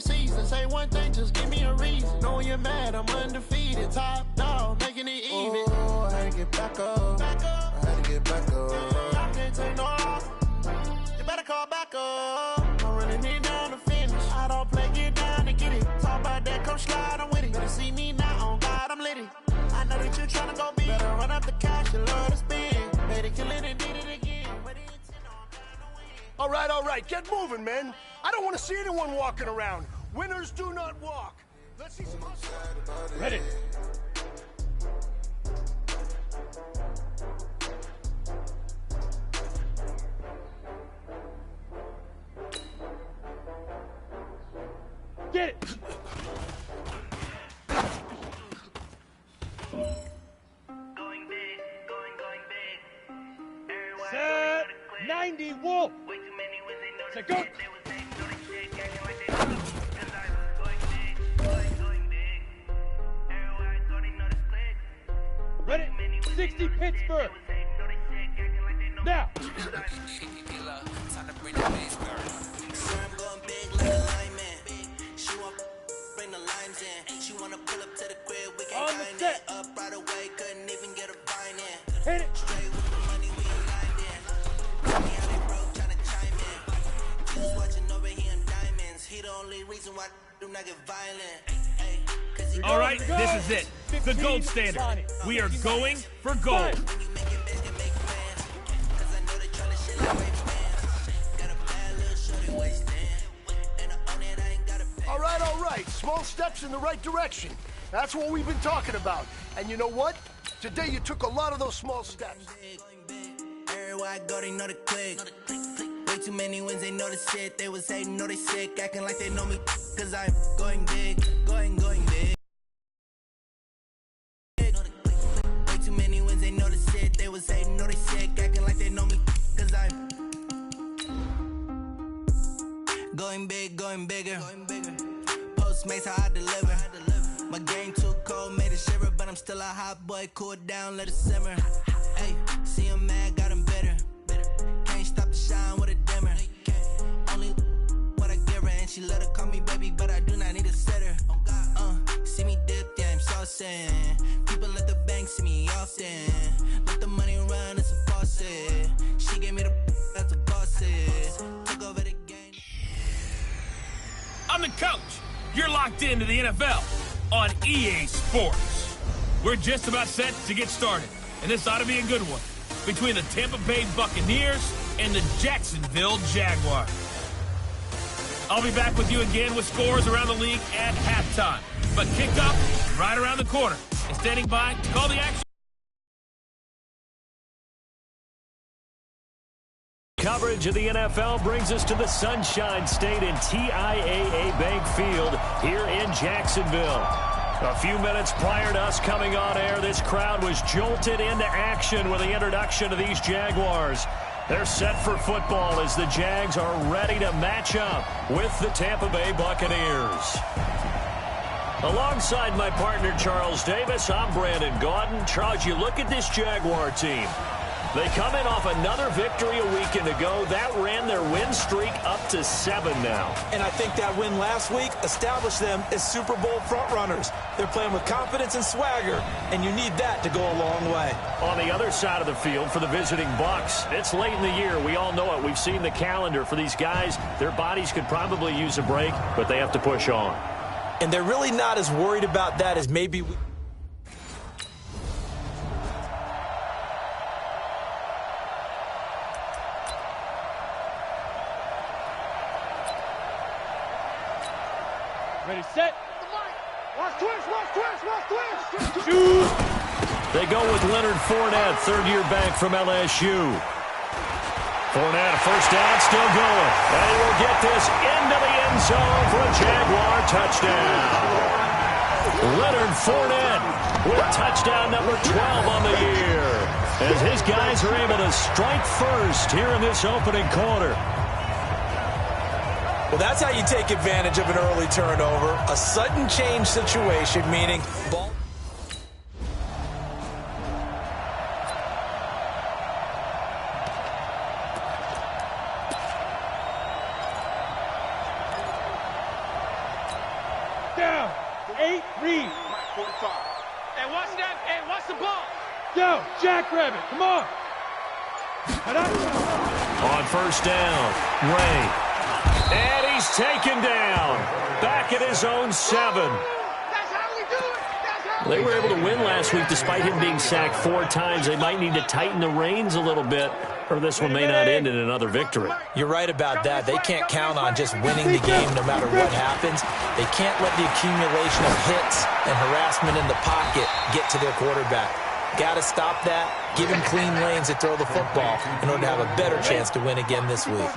season. Say one thing, just give me a reason. Knowing you're mad, I'm undefeated. Top dog, making it even. Oh, I had to get back up. Back up. I had to get back up. I can't take no loss. You better call back up. I'm running it down to finish. I don't play, get down to get it. Talk about that, come slide, I'm with it. Better see me now, on God, I'm litty. I know that you're trying to go big. Better run up the cash, you love to spin. Made it, kill it, and did it again. But it intent on trying to win. All right, get moving, man. I don't want to see anyone walking around. Winners do not walk. Let's see some hustle. Ready. Get it. Going big, going big. Everywhere Set. 90 Wolf. way too many when they know Set, the go. shit. They was saying no they shit, acting like they know. 'Cause I was going big. Everywhere I go, they know the click. Ready. Too many when they 60 know the shit. Pittsburgh. They was saying no they shit, acting like they know. Now. Time to bring the bass girl. I'm going big like a lineman. She want bring the lines in. She wanna pull up to the crib, we On can the dine set. in. Up right away, couldn't even get a vine in. Hit it. Straight with the money, we aligned in. Tell me how they broke, tryna chime in. Just watching over here in diamonds. He the only reason why do not get violent. Hey, 'cause he All right, this is it. The gold standard. We are going for gold. when you make it big and make fans. 'Cause I know they tryna shit like rape fans. Got a bad little shorty wasting. And I own it, I ain't gotta pay. All right. Small steps in the right direction. That's what we've been talking about. And you know what? Today you took a lot of those small steps. Everywhere I go, they know the click. Way too many wins, they know the shit. They was hating, know they sick, acting like they know me. 'Cause I'm going big, going big. Way too many wins, they know the shit. They was hating, know they sick, acting like they know me. 'Cause I'm going big, going bigger. Postmates, how I deliver. My game too cold, made it shiver, but I'm still a hot boy. Cool it down, let it simmer. Hey, see him mad, got him bitter. Can't stop the shine with a dimmer. Only what I give her, and she let her call me baby, but I do not need a sitter. See me dip, yeah, I'm saucing. People at the bank see me often. Let the money run, it's a faucet. She gave me the that's a bosses. Took over the game. I'm the coach. You're locked into the NFL on EA Sports. We're just about set to get started, and this ought to be a good one between the Tampa Bay Buccaneers and the Jacksonville Jaguars. I'll be back with you again with scores around the league at halftime. But kickoff is right around the corner. And standing by to call the action. Coverage of the NFL brings us to the Sunshine State in TIAA Bank Field here in Jacksonville. A few minutes prior to us coming on air, this crowd was jolted into action with the introduction of these Jaguars. They're set for football as the Jags are ready to match up with the Tampa Bay Buccaneers. Alongside my partner, Charles Davis, I'm Brandon Gaudin. Charles, you look at this Jaguar team. They come in off another victory a weekend ago. That ran their win streak up to 7 now. And I think that win last week established them as Super Bowl frontrunners. They're playing with confidence and swagger, and you need that to go a long way. On the other side of the field for the visiting Bucs, it's late in the year. We all know it. We've seen the calendar for these guys. Their bodies could probably use a break, but they have to push on. And they're really not as worried about that as maybe we... Ready, set. Watch twist. Shoot! They go with Leonard Fournette, third-year back from LSU. Fournette, first down, still going. And he will get this into the end zone for a Jaguar touchdown. Leonard Fournette with touchdown number 12 on the year, as his guys are able to strike first here in this opening quarter. Well, that's how you take advantage of an early turnover. A sudden change situation, meaning ball... down. 8, read. 45. Hey, watch that. Hey, watch the ball. Go, jackrabbit, come on. On first down, Ray. And he's taken down. Back at his own 7. They were able to win last week despite him being sacked 4 times. They might need to tighten the reins a little bit, or this one may not end in another victory. You're right about that. They can't count on just winning the game no matter what happens. They can't let the accumulation of hits and harassment in the pocket get to their quarterback. Got to stop that, give him clean lanes to throw the football in order to have a better chance to win again this week.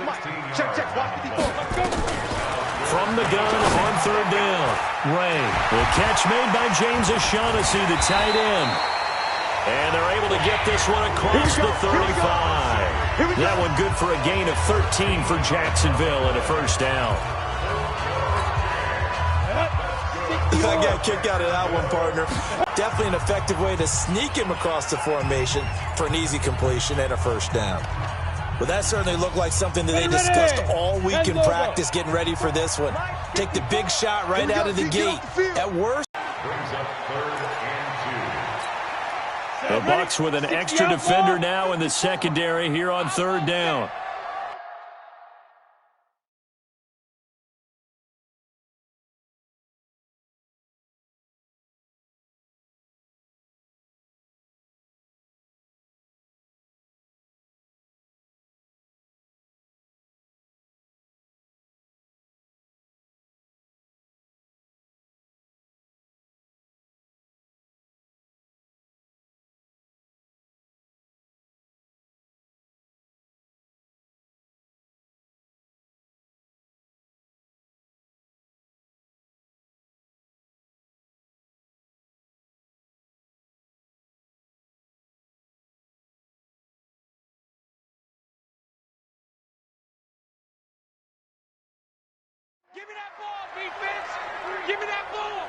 From the gun on third down, Ray. The catch made by James O'Shaughnessy, the tight end. And they're able to get this one across the 35. That one good for a gain of 13 for Jacksonville and a first down. I got a kick out of that one, partner. Definitely an effective way to sneak him across the formation for an easy completion and a first down. Well, that certainly looked like something that they discussed all week in practice getting ready for this one. Take the big shot right out of the gate. At worst. The Bucs with an extra defender now in the secondary here on third down. Give me that ball, defense. Give me that ball.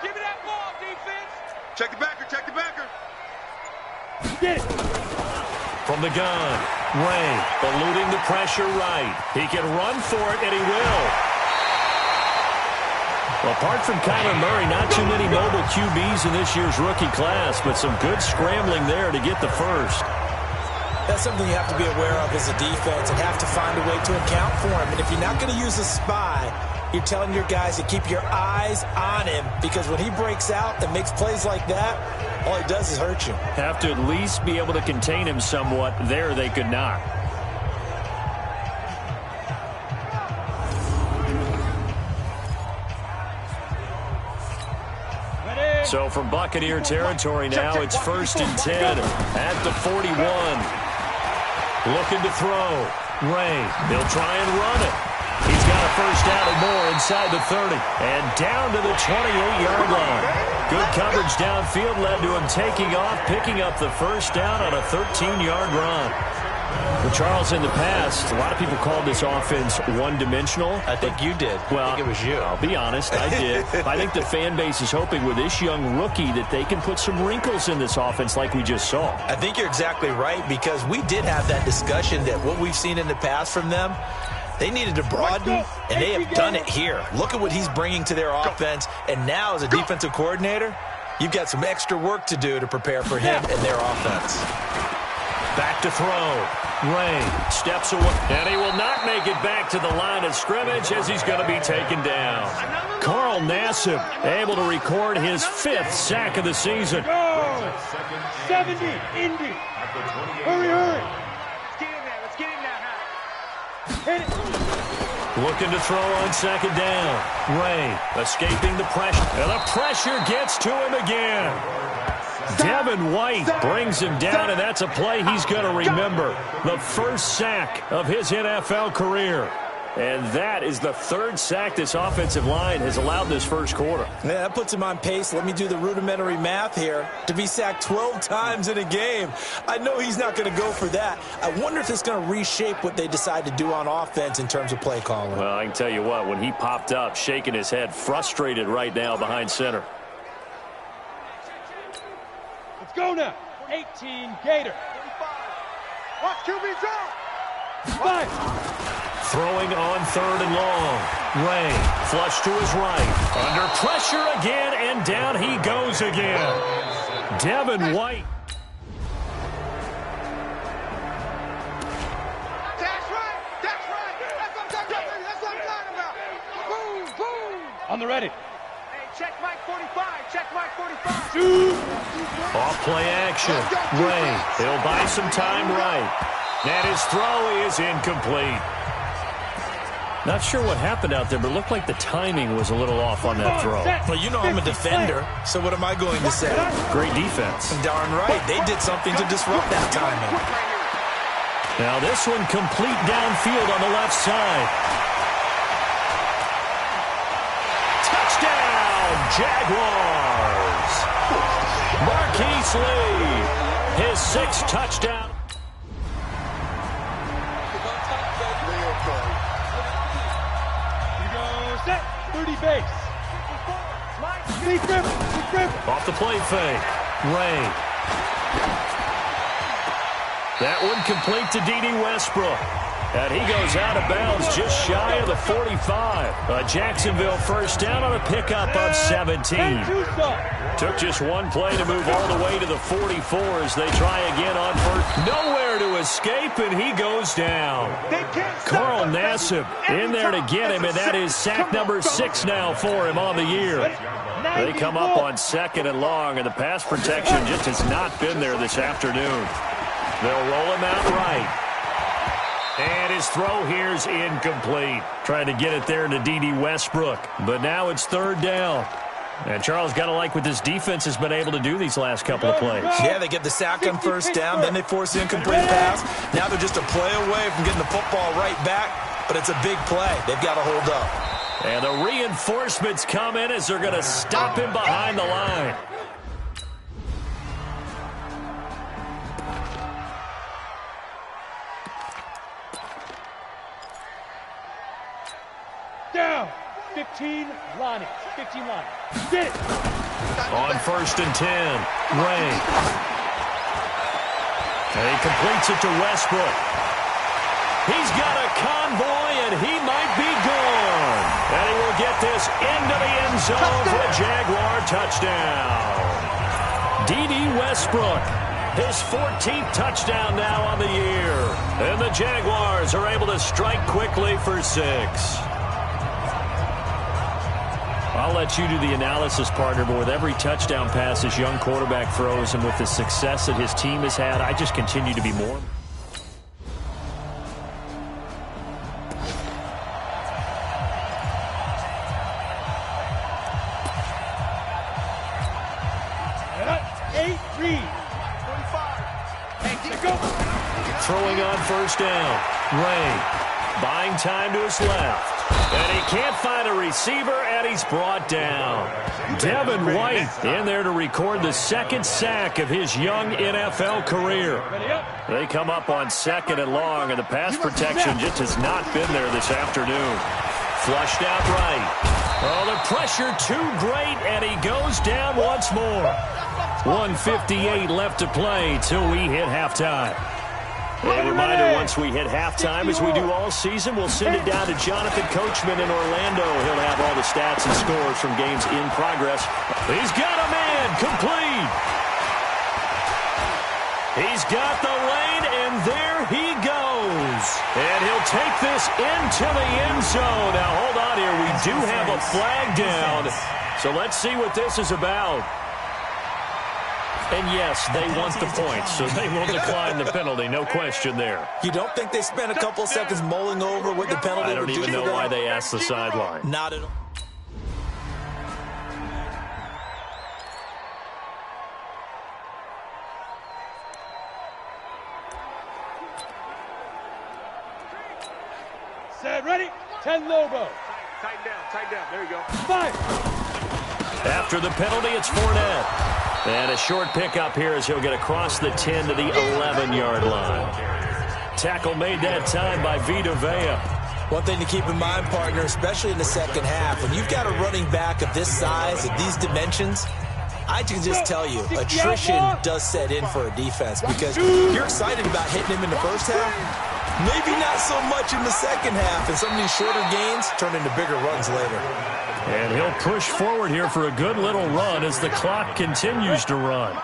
Give me that ball, defense. Check the backer, check the backer. Get it. From the gun, Ray eluding the pressure right. He can run for it, and he will. Well, apart from Kyler Murray, not too many mobile QBs in this year's rookie class, but some good scrambling there to get the first. That's something you have to be aware of as a defense and have to find a way to account for him. And if you're not going to use a spy, you're telling your guys to keep your eyes on him, because when he breaks out and makes plays like that, all he does is hurt you. Have to at least be able to contain him somewhat. There they could not. So from Buccaneer territory now, it's 1st and 10 at the 41. Looking to throw. Ray, he'll try and run it. He's got a first down and more inside the 30. And down to the 28-yard line. Good coverage downfield led to him taking off, picking up the first down on a 13-yard run. Well, Charles, in the past, a lot of people called this offense one-dimensional. I think you did. Well, I think it was you. I'll be honest, I did. I think the fan base is hoping with this young rookie that they can put some wrinkles in this offense like we just saw. I think you're exactly right, because we did have that discussion that what we've seen in the past from them, they needed to broaden, and they have done it here. Look at what he's bringing to their offense, and now as a defensive coordinator, you've got some extra work to do to prepare for him and their offense. Back to throw. Ray steps away, and he will not make it back to the line of scrimmage as he's going to be taken down. Carl Nassib able to record his 5th sack of the season. Go! 70, Indy. Hurry, hurry. Let's get in there. Let's get in there. Hit it. Looking to throw on 2nd down. Ray escaping the pressure, and the pressure gets to him again. Devin White brings him down, and that's a play he's going to remember. The first sack of his NFL career. And that is the 3rd sack this offensive line has allowed this first quarter. Yeah, that puts him on pace. Let me do the rudimentary math here. To be sacked 12 times in a game, I know he's not going to go for that. I wonder if it's going to reshape what they decide to do on offense in terms of play calling. Well, I can tell you what, when he popped up, shaking his head, frustrated right now behind center. Let's go now. 18, Gator. Watch QB drop. 5. Throwing on 3rd and long. Ray, flush to his right. Under pressure again, and down he goes again. Devin White. That's right. That's what I'm talking about. Boom, boom. On the ready. Hey, check Mike 45. Check Mike 45. Shoot. Off play action. Ray, he'll buy some time right. And his throw is incomplete. Not sure what happened out there, but it looked like the timing was a little off on that throw. Well, you know I'm a defender, so what am I going to say? Great defense. Darn right. They did something to disrupt that timing. Now this one complete downfield on the left side. Touchdown, Jaguars. Marquise Lee, his 6th touchdown. Set. 30 base. Off the play fake. Ray. That one complete to D.D. Westbrook. And he goes out of bounds just shy of the 45. A Jacksonville first down on a pickup of 17. Took just one play to move all the way to the 44 as they try again on first. Nowhere to escape, and he goes down. Carl Nassib in there to get him, and that is sack number 6 now for him on the year. They come up on 2nd and long, and the pass protection just has not been there this afternoon. They'll roll him out right. And his throw here's incomplete. Trying to get it there to D.D. Westbrook. But now it's 3rd down. And Charles got to like what this defense has been able to do these last couple of plays. Yeah, they get the sack on first down, then they force the incomplete pass. Now they're just a play away from getting the football right back, but it's a big play. They've got to hold up. And the reinforcements come in as they're going to stop him behind the line. Down. 15, Lonnie. 15, Lonnie. Get it. On 1st and 10, Ray. And he completes it to Westbrook. He's got a convoy, and he might be gone. And he will get this into the end zone for a Jaguar touchdown. D.D. Westbrook, his 14th touchdown now on the year. And the Jaguars are able to strike quickly for 6. I'll let you do the analysis, partner, but with every touchdown pass this young quarterback throws and with the success that his team has had, I just continue to be more. Throwing on first down. Ray buying time to his left. And he can't find a receiver, and he's brought down. Devin White in there to record the 2nd sack of his young NFL career. They come up on 2nd and long, and the pass protection just has not been there this afternoon. Flushed out right. Oh, the pressure too great, and he goes down once more. 1:58 left to play till we hit halftime. A reminder, once we hit halftime, as we do all season, we'll send it down to Jonathan Coachman in Orlando. He'll have all the stats and scores from games in progress. He's got a man complete. He's got the lane, and there he goes. And he'll take this into the end zone. Now, hold on here. We do have a flag down. So let's see what this is about. And yes, they want the points, so they will decline the penalty. No question there. You don't think they spent a couple seconds mulling over what the penalty would do? I don't even know why they asked the sideline. Not at all. Set, ready? 10 Lobo. Tighten down. There you go. 5. After the penalty, it's Fournette. And a short pickup here as he'll get across the 10 to the 11-yard line. Tackle made that time by Vita Vea. One thing to keep in mind, partner, especially in the second half, when you've got a running back of this size, of these dimensions, I can just tell you, attrition does set in for a defense because you're excited about hitting him in the first half. Maybe not so much in the second half, and some of these shorter gains turn into bigger runs later. And he'll push forward here for a good little run as the clock continues to run.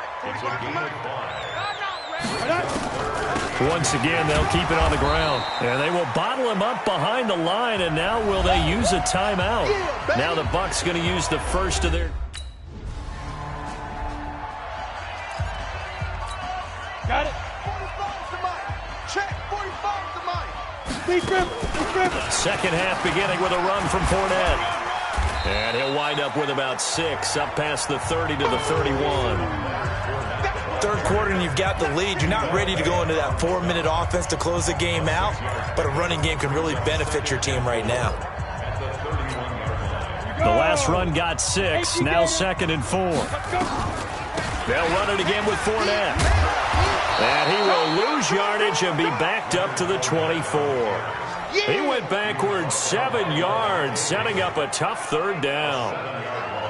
Once again, they'll keep it on the ground. And they will bottle him up behind the line, and now will they use a timeout? Now the Bucs going to use the first of their... Got it. 45 to Mike. Check. 45 to Mike. Big dribble. Second half beginning with a run from Fournette. And he'll wind up with about 6, up past the 30 to the 31. Third quarter and you've got the lead. You're not ready to go into that 4-minute offense to close the game out, but a running game can really benefit your team right now. The last run got 6, now 2nd and 4. They'll run it again with Fournette. And he will lose yardage and be backed up to the 24. He went backwards 7 yards, setting up a tough third down.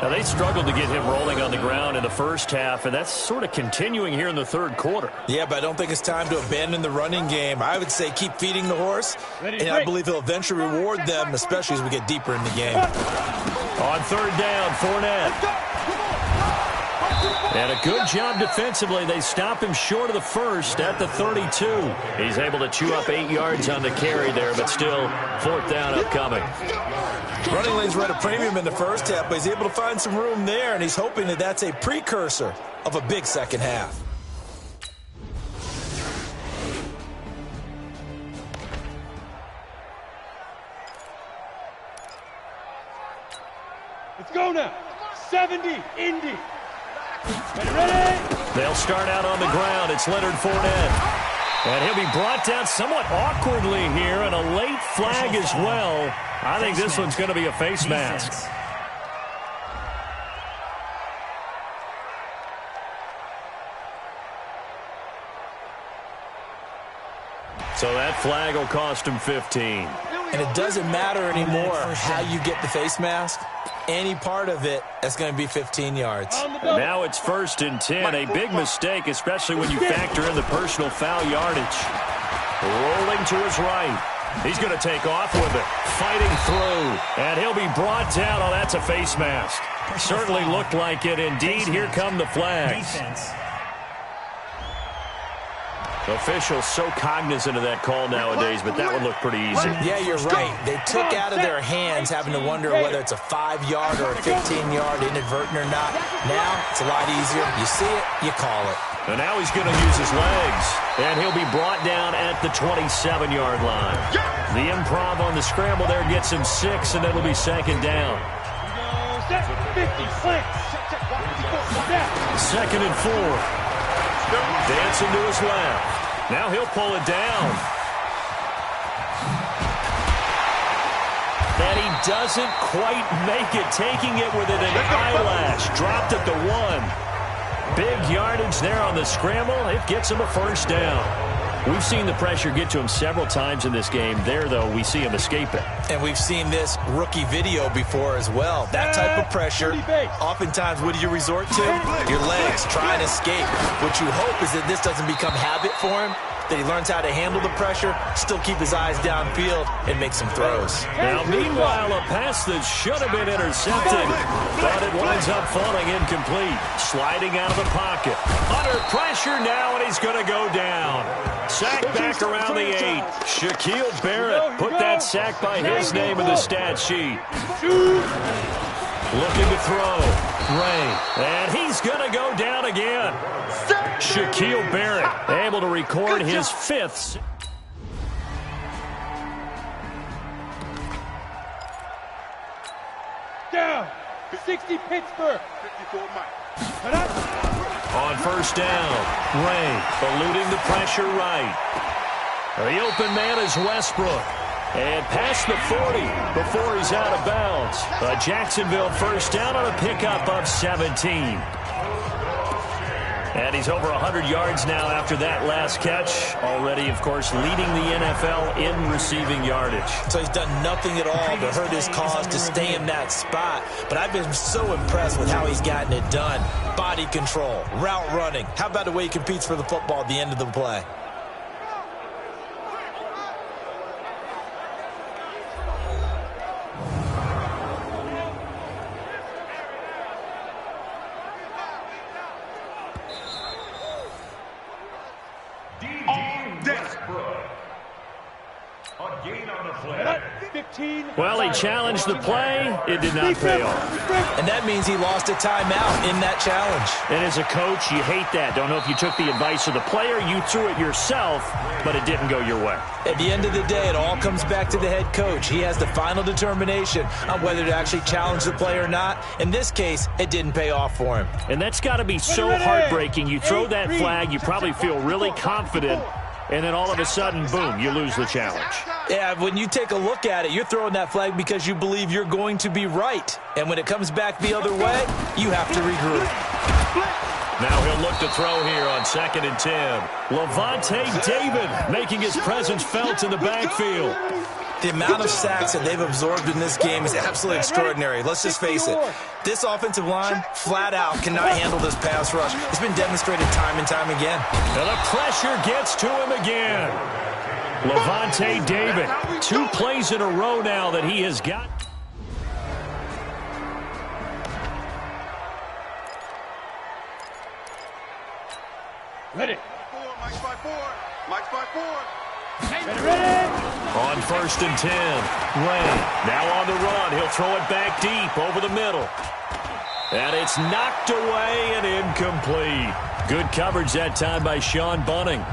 Now, they struggled to get him rolling on the ground in the first half, and that's sort of continuing here in the third quarter. Yeah, but I don't think it's time to abandon the running game. I would say keep feeding the horse, and I believe he'll eventually reward them, especially as we get deeper in the game. On third down, Fournette. And a good job defensively. They stop him short of the first at the 32. He's able to chew up 8 yards on the carry there, but still fourth down upcoming. Running lanes were at a premium in the first half, but he's able to find some room there, and he's hoping that that's a precursor of a big second half. Let's go now. 70, Indy. Ready? They'll start out on the ground. It's Leonard Fournette. And he'll be brought down somewhat awkwardly here, and a late flag as well. I think this one's going to be a face mask. So that flag will cost him 15. And it doesn't matter anymore how you get the face mask. Any part of it, that's going to be 15 yards. Now it's 1st and 10. A big mistake, especially when you factor in the personal foul yardage. Rolling to his right. He's going to take off with it. Fighting through. And he'll be brought down. Oh, that's a face mask. Certainly looked like it. Indeed, here come the flags. Officials so cognizant of that call nowadays, but that would look pretty easy. Yeah, you're right. They took out of their hands having to wonder whether it's a 5-yard or a 15-yard inadvertent or not. Now, it's a lot easier. You see it, you call it. And now he's going to use his legs. And he'll be brought down at the 27-yard line. The improv on the scramble there gets him 6, and it'll be 2nd down. 2nd and 4. Dancing to his left. Now he'll pull it down. And he doesn't quite make it, taking it with an eyelash. Dropped at the 1. Big yardage there on the scramble. It gets him a first down. We've seen the pressure get to him several times in this game. There, though, we see him escape it. And we've seen this rookie video before as well. That type of pressure, oftentimes, what do you resort to? Your legs, try and escape. What you hope is that this doesn't become habit for him, that he learns how to handle the pressure, still keep his eyes downfield, and make some throws. Now, meanwhile, a pass that should have been intercepted, but it winds up falling incomplete. Sliding out of the pocket. Under pressure now, and he's going to go down. Sack back around the 8. Shaquille Barrett put that sack by his name in the stat sheet. Looking to throw. Ray. And he's going to go down again. Shaquille Barrett able to record his 5th. Down. 60 Pittsburgh. 54 Mike. On first down, Ray eluding the pressure right. The open man is Westbrook. And past the 40 before he's out of bounds. Jacksonville first down on a pickup of 17. And he's over 100 yards now after that last catch. Already, of course, leading the NFL in receiving yardage. So he's done nothing at all to hurt his cause to stay in that spot. But I've been so impressed with how he's gotten it done. Body control, route running. How about the way he competes for the football at the end of the play? Well, he challenged the play. It did not pay off. And that means he lost a timeout in that challenge. And as a coach, you hate that. Don't know if you took the advice of the player, you threw it yourself, but it didn't go your way. At the end of the day, it all comes back to the head coach. He has the final determination on whether to actually challenge the play or not. In this case, it didn't pay off for him. And that's got to be so heartbreaking. You throw that flag, you probably feel really confident, and then all of a sudden, boom, you lose the challenge. Yeah, when you take a look at it, you're throwing that flag because you believe you're going to be right. And when it comes back the other way, you have to regroup. Now he'll look to throw here on 2nd and 10. Levante David making his presence felt in the backfield. The amount of sacks that they've absorbed in this game is absolutely extraordinary. Let's just face it. This offensive line, flat out, cannot handle this pass rush. It's been demonstrated time and time again. And the pressure gets to him again. Levante David, 2 plays in a row now that he has got. Ready. Mike's by 4. Mike's by 4. On 1st and 10, Ray now on the run. He'll throw it back deep over the middle. And it's knocked away and incomplete. Good coverage that time by Sean Bunning.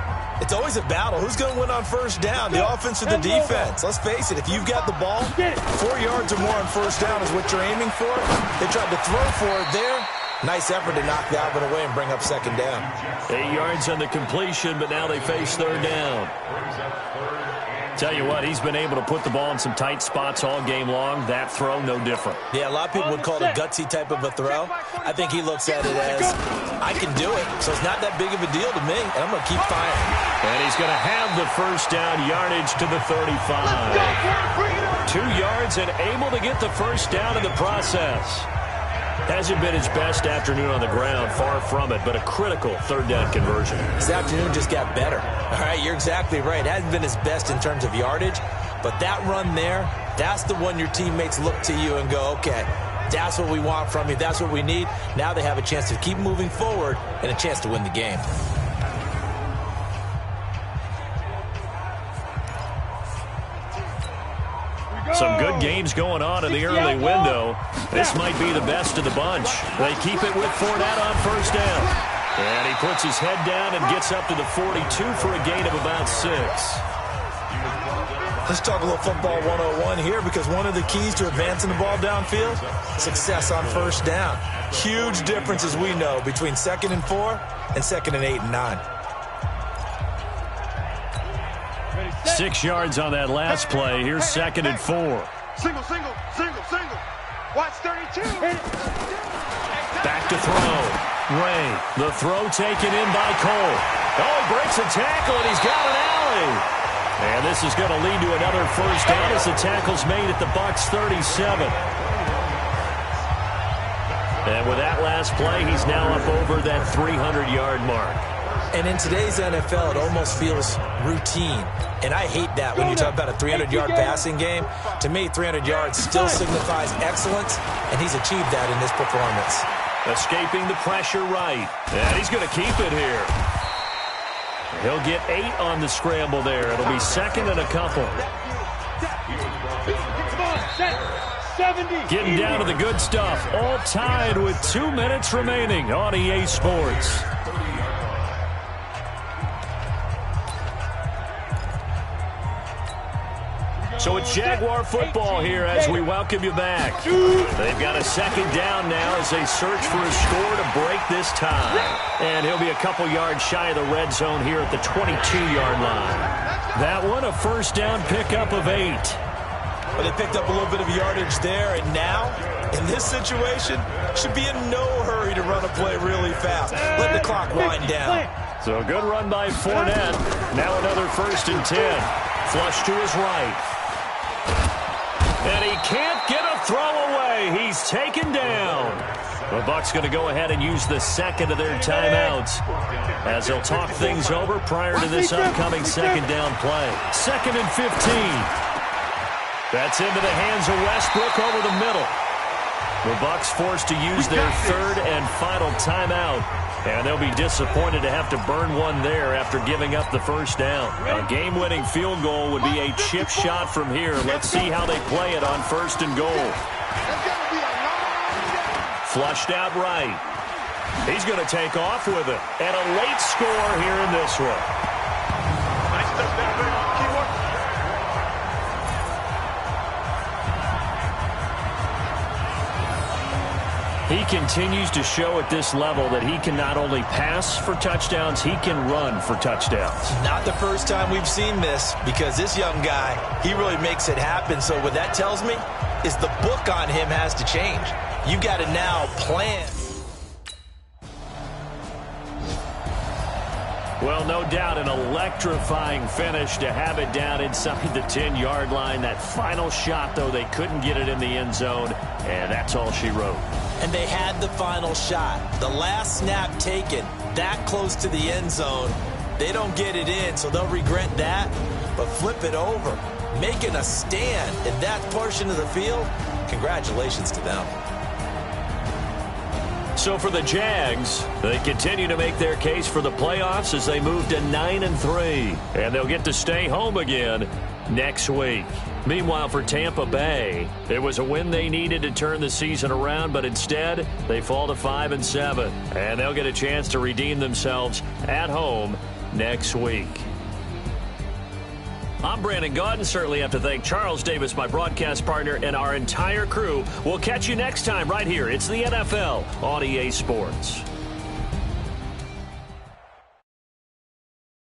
It's always a battle. Who's going to win on 1st down, the offense or the defense? Let's face it, if you've got the ball, 4 yards or more on 1st down is what you're aiming for. They tried to throw for it there. Nice effort to knock that one away and bring up 2nd down. 8 yards on the completion, but now they face 3rd down. Tell you what, he's been able to put the ball in some tight spots all game long. That throw, no different. Yeah, a lot of people would call it a gutsy type of a throw. I think he looks at it as, I can do it, so it's not that big of a deal to me, and I'm going to keep firing. And he's going to have the 1st down yardage to the 35. 2 yards and able to get the 1st down in the process. Hasn't been his best afternoon on the ground, far from it, but a critical 3rd down conversion. This afternoon just got better. All right, you're exactly right. It hasn't been his best in terms of yardage, but that run there, that's the one your teammates look to you and go, okay, that's what we want from you. That's what we need. Now they have a chance to keep moving forward and a chance to win the game. Some good games going on in the early window. This might be the best of the bunch. They keep it with Fournette on 1st down. And he puts his head down and gets up to the 42 for a gain of about 6. Let's talk a little football 101 here, because one of the keys to advancing the ball downfield, success on 1st down. Huge difference, as we know, between 2nd and 4 and 2nd and 8 and 9. 6 yards on that last play. Here's 2nd and 4. Single. Watch 32. Back to throw. Ray, the throw taken in by Cole. Oh, he breaks a tackle, and he's got an alley. And this is going to lead to another 1st down as the tackle's made at the Bucs 37. And with that last play, he's now up over that 300-yard mark. And in today's NFL, it almost feels routine. And I hate that when you talk about a 300-yard passing game. To me, 300 yards still signifies excellence, and he's achieved that in this performance. Escaping the pressure right. And he's going to keep it here. He'll get 8 on the scramble there. It'll be 2nd and a couple. Getting down to the good stuff. All tied with 2 minutes remaining on EA Sports. So it's Jaguar football here as we welcome you back. They've got a 2nd down now as they search for a score to break this tie. And he'll be a couple yards shy of the red zone here at the 22-yard line. That one, a 1st down pickup of 8. But they picked up a little bit of yardage there, and now, in this situation, should be in no hurry to run a play really fast. Let the clock wind down. So a good run by Fournette. Now another 1st and 10. Flush to his right. And he can't get a throw away. He's taken down. The Bucs going to go ahead and use the 2nd of their timeouts as they'll talk things over prior to this upcoming 2nd down play. 2nd and 15. That's into the hands of Westbrook over the middle. The Bucs forced to use their third and final timeout, and they'll be disappointed to have to burn one there after giving up the first down. A game-winning field goal would be a chip shot from here. Let's see how they play it on first and goal. Flushed out right. He's going to take off with it. And a late score here in this one. Nice touchdown, baby. Keep working. He continues to show at this level that he can not only pass for touchdowns, he can run for touchdowns. Not the first time we've seen this, because this young guy, he really makes it happen. So what that tells me is the book on him has to change. You've got to now plan. Well, no doubt an electrifying finish to have it down inside the 10-yard line. That final shot, though, they couldn't get it in the end zone, and that's all she wrote. And they had the final shot. The last snap taken that close to the end zone. They don't get it in, so they'll regret that. But flip it over, making a stand in that portion of the field, congratulations to them. So for the Jags, they continue to make their case for the playoffs as they move to 9-3. And they'll get to stay home again next week. Meanwhile, for Tampa Bay, it was a win they needed to turn the season around, but instead they fall to 5-7. And they'll get a chance to redeem themselves at home next week. I'm Brandon Gaudin. Certainly have to thank Charles Davis, my broadcast partner, and our entire crew. We'll catch you next time right here. It's the NFL on EA Sports.